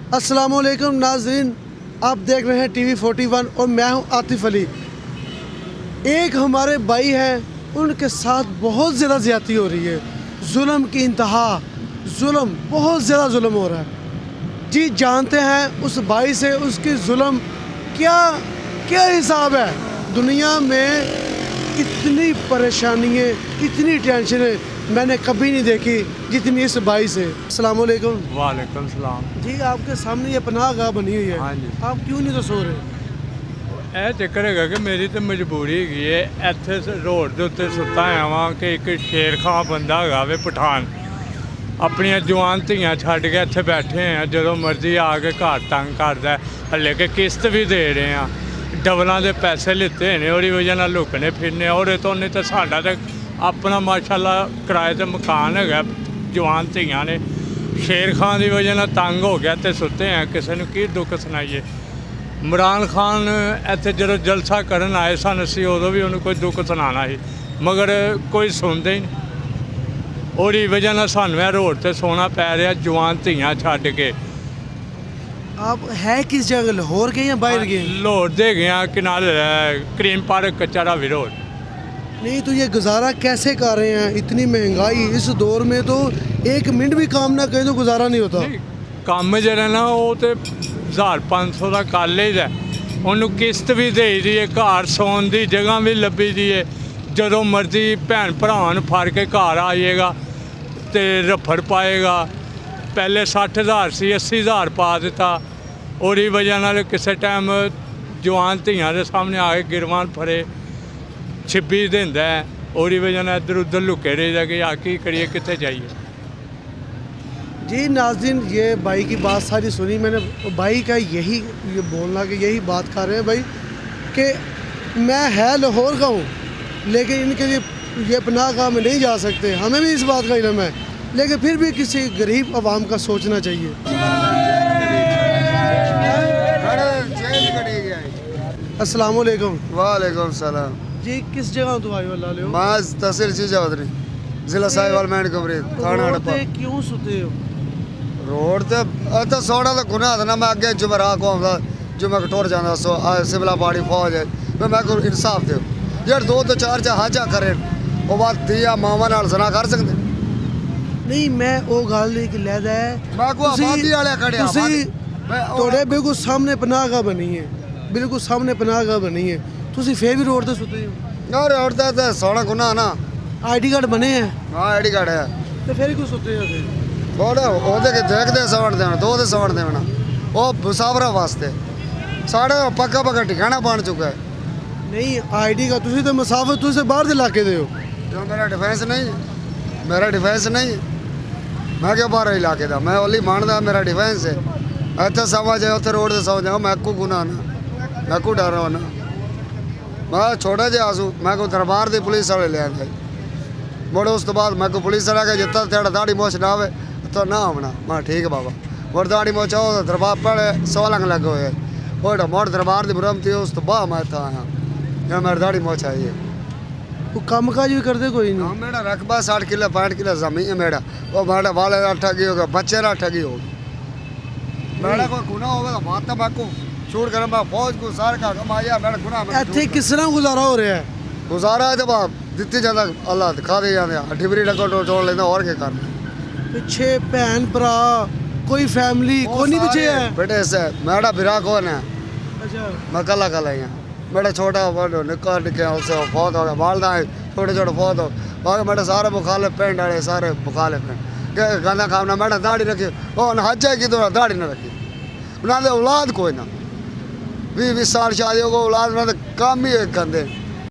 अस्सलामुअलैकुम नाज़रीन, आप देख रहे हैं टीवी 41 और मैं हूं आतिफ अली। एक हमारे भाई हैं, उनके साथ बहुत ज़्यादा ज़्यादती हो रही है, जुल्म की इंतहा, जुल्म बहुत ज़्यादा जुल्म हो रहा है जी। जानते हैं उस भाई से उसकी जुल्म क्या क्या हिसाब है। दुनिया में इतनी परेशानियाँ, इतनी टेंशनें मैंने कभी नहीं देखी जितनी इस भाई से। अस्सलाम वालेकुम। वालेकुम सलाम जी, आपके सामने ये पनाहगाह बनी हुई है, हाँ जी। आप क्यों नहीं तो सो रहे? ਇਹ ਚੱਕਰ ਹੈਗਾ ਕਿ ਮੇਰੀ ਤੇ ਮਜਬੂਰੀ ਹੈਗੀ ਹੈ। ਇੱਥੇ ਰੋਡ ਦੇ ਉੱਤੇ ਸੁੱਤਾ ਆਇਆ ਵਾਂ ਕਿ ਇੱਕ ਸ਼ੇਰ ਖਾਂ ਬੰਦਾ ਹੈਗਾ ਵੇ ਪਠਾਨ, ਆਪਣੀਆਂ ਜਵਾਨ ਧੀਆਂ ਛੱਡ ਕੇ ਇੱਥੇ ਬੈਠੇ ਆ। ਜਦੋਂ ਮਰਜ਼ੀ ਆ ਕੇ ਘਰ ਤੰਗ ਕਰਦਾ। ਹਲੇ ਕਿ ਕਿਸ਼ਤ ਵੀ ਦੇ ਰਹੇ ਆ, ਡਬਲਾਂ ਦੇ ਪੈਸੇ ਲਿੱਤੇ ਨੇ, ਉਹਦੀ ਵਜ੍ਹਾ ਨਾਲ ਲੁਕਣੇ ਫਿਰਨੇ। ਉਹਦੇ ਤੋਂ ਨਹੀਂ ਤਾਂ ਸਾਡਾ ਤਾਂ ਆਪਣਾ ਮਾਸ਼ਾਅੱਲਾ ਕਿਰਾਏ ਤੇ ਮਕਾਨ ਹੈਗਾ। ਜਵਾਨ ਧੀਆਂ ਨੇ ਸ਼ੇਰ ਖਾਨ ਦੀ ਵਜ੍ਹਾ ਨਾਲ ਤੰਗ ਹੋ ਗਿਆ ਤੇ ਸੁੱਤੇ ਆ। ਕਿਸੇ ਨੂੰ ਕੀ ਦੁੱਖ ਸੁਣਾਈਏ। ਇਮਰਾਨ ਖਾਨ ਇੱਥੇ ਜਦੋਂ ਜਲਸਾ ਕਰਨ ਆਏ ਸਨ, ਅਸੀਂ ਉਦੋਂ ਵੀ ਉਹਨੂੰ ਕੋਈ ਦੁੱਖ ਸੁਣਾਉਣਾ ਸੀ, ਮਗਰ ਕੋਈ ਸੁਣਦਾ ਹੀ ਨਹੀਂ। ਉਹਦੀ ਵਜ੍ਹਾ ਨਾਲ ਸਾਨੂੰ ਇਹ ਰੋਡ ਤੇ ਸੋਣਾ ਪੈ ਰਿਹਾ ਜਵਾਨ ਧੀਆਂ ਛੱਡ ਕੇ। आप है किस जगह, लाहौर के या बाहर के? ਲਾਹੌਰ ਦੇ ਗਿਆ ਕਿਨਾਰੇ ਕਰੀਮ ਪਾਰਕ ਕਚਰਾ ਵਿਰੋਧ। नहीं तो ये गुजारा कैसे कर रहे हैं? इतनी महंगाई इस दौर में तो एक मिनट भी काम ना करें तो गुजारा नहीं होता। ਕੰਮ ਜਿਹੜਾ ਨਾ ਉਹ ਤੇ 1500 ਦਾ ਕਰ ਲਈਦਾ। ਉਹਨੂੰ ਕਿਸ਼ਤ ਵੀ ਦੇਈ ਦੀ ਹੈ, ਘਰ ਸੌਣ ਦੀ ਜਗ੍ਹਾ ਵੀ ਲੱਭੀ ਦੀ ਹੈ। ਜਦੋਂ ਮਰਜ਼ੀ ਭੈਣ ਭਰਾਵਾਂ ਨੂੰ ਫੜ ਕੇ ਘਰ ਆਈਏਗਾ ਤੇ ਰਫੜ ਪਾਏਗਾ। ਪਹਿਲੇ 60,000 ਸੀ, 80,000 ਪਾ ਦਿੱਤਾ। ਉਹਦੀ ਵਜ੍ਹਾ ਨਾਲ ਕਿਸੇ ਟਾਈਮ ਜਵਾਨ ਧੀਆਂ ਦੇ ਸਾਹਮਣੇ ਆ ਕੇ ਗਿਰਵਾਨ ਫੜੇ, ਛਿੱਬੀ ਦਿੰਦਾ। ਉਹਦੀ ਵਜ੍ਹਾ ਨਾਲ ਇੱਧਰ ਉੱਧਰ ਲੁਕੇ ਰਹੀਦਾ ਕਿ ਆ ਕੀ ਕਰੀਏ, ਕਿੱਥੇ ਜਾਈਏ। जी नाज़रीन, ये भाई की बात सारी सुनी मैंने। भाई का यही ये बोलना कि यही बात कर रहे हैं भाई कि मैं है लाहौर का हूँ, लेकिन इनके लिए ये पनाहगाह में नहीं जा सकते। हमें भी इस बात का इल्म है, लेकिन फिर भी किसी गरीब आवाम का सोचना चाहिए। अस्सलाम वालेकुम। वालेकुम सलाम जी, किस जगह तो आए हो अल्लाह ले? माज तहसील चौधरी जिला साहिवाल मैंड कमरे थाना हड़प्पा। क्यों सुते हो रोड ते तो सोना तो गुनाह था ना। मैं अगे जुमरा को आंदा जो मैं टुर जांदा सो सिविला बाड़ी फौज है। मैं को इंसाफ दे जेड़ दो तो चार हाजा करे वो बात दिया मामा नाल सना कर सकते नहीं। मैं वो गल नहीं लैदा है, मैं को आबादी वाले खड़े थोड़े बिल्कुल सामने पनाहगाह बनी है, बिल्कुल सामने पनाहगाह बनी है, तुसी फिर भी रोड ते सुते हो। और रोड ते सोना गुनाह ना। आईडी कार्ड बने हैं? हां आईडी कार्ड है तो फिर क्यों सुते हो? बोले ओदे के देखदे सवण देना दो दे सवण देना ओ मुसाफरा वास्ते साढ़े पक्का पक्का ठिकाना बन चुका है। नहीं आईडी का तुसी तो मुसाफिर, तुसी बाहर दे इलाके दे हो। जो मेरा डिफेंस नहीं, मेरा डिफेंस नहीं, मैं क्यों बाहर इलाके दा, मैं ओली मानदा मेरा डिफेंस है। इत्थे समझ है उत्थे रोड ते समझ जाओ मैं को गुनाह ना, मैं को डर ना। मैं छोटा जिहा आसू मैं को दरबार दी पुलिस वाले ले आंदे मुड़े उस तो बाद मैं को पुलिस वाला के जितना तेरा दाढ़ी मोछ ना आवे तो ना आना। मैं ठीक है बाबा और दाढ़ी मोछ आओ तो दरबार पड़े 16 लगे हुए और मोड़ दरबार दी मुरम्मत उस तो बाद मैं था आया या मेरी दाढ़ी मोछ आई है। वो काम काज भी करते कोई नहीं? हाँ मेरा रकबा 60 किलो 65 किलो जमीन है मेरा। वो मेरा वाले ठगी होगा, बच्चे ना ठगी होगी। मेरा कोई गुनाह होगा तो बात मैं को छूट कर मैं फौज को सारे का कमाया मेरा गुनाह ਇੱਥੇ किस तरह गुजारा हो रहा है? गुजारा है तो बाप ਦਿੱਤੀ ਜਾਂਦਾ ਅੱਲਾ ਦਿਖਾ ਦੇ ਜਾਂਦੇ ਆ। ਡਿਬਰੀ ਡਕੋ ਤੋੜ ਲੈਂਦਾ ਹੋਰ ਕੀ ਕਰਨਾ। ਪਿੱਛੇ ਭੈਣ ਭਰਾ ਕੋਈ ਫੈਮਿਲੀ ਕੋਈ ਨਹੀਂ ਪਿੱਛੇ ਹੈ? बेटे से मेरा बिरा कौन है? अच्छा, मैं कला कला यहाँ मेरा छोटा बड़ो निका निके उसे फौत हो गया बालदा है छोटे छोटे फौत हो बाकी मेरे सारे मुखालिफ पेंट वाले सारे मुखालिफ हैं। गाना खाना मेरा दाढ़ी रखी ओ हज की तो दाढ़ी ना रखी उन्होंने औलाद कोई ना 20 साल शादी हो गई औलाद में काम ही एक गंदे